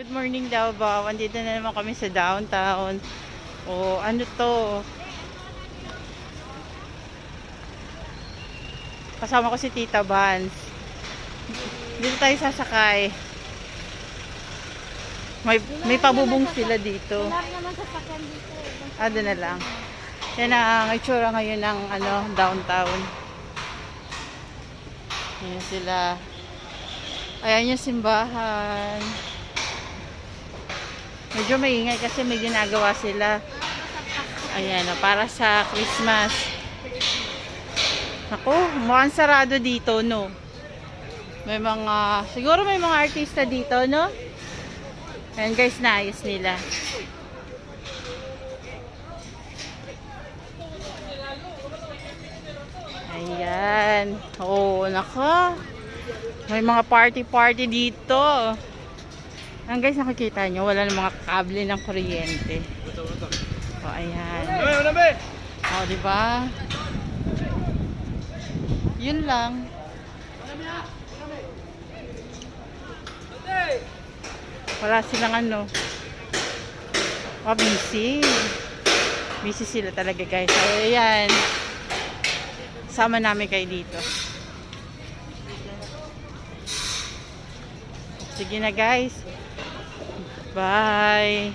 Good morning Davao. Andito na naman kami sa downtown. O ano to? Kasama ko si Tita Vance. Dito tayo sasakay. May pabubong sila dito. Wala naman sa sakyan dito. Doon na lang. Yan ang itsura ngayon ng downtown. Yan sila. Ayan yung simbahan. Medyo maingay kasi may ginagawa sila. Ayan, para sa Christmas. Ako, mukhang sarado dito, no? May mga, siguro may mga artista dito, no? Ayan guys, naayos nila. Ayan. Oh, naka. May mga party-party dito. Ayan guys, nakikita nyo, wala ng mga kable ng kuryente. O, ayan. O, diba? Yun lang. Wala silang ano. O, busy. Busy sila talaga guys. Ayan. Sama namin kayo dito. Sige na guys. Bye.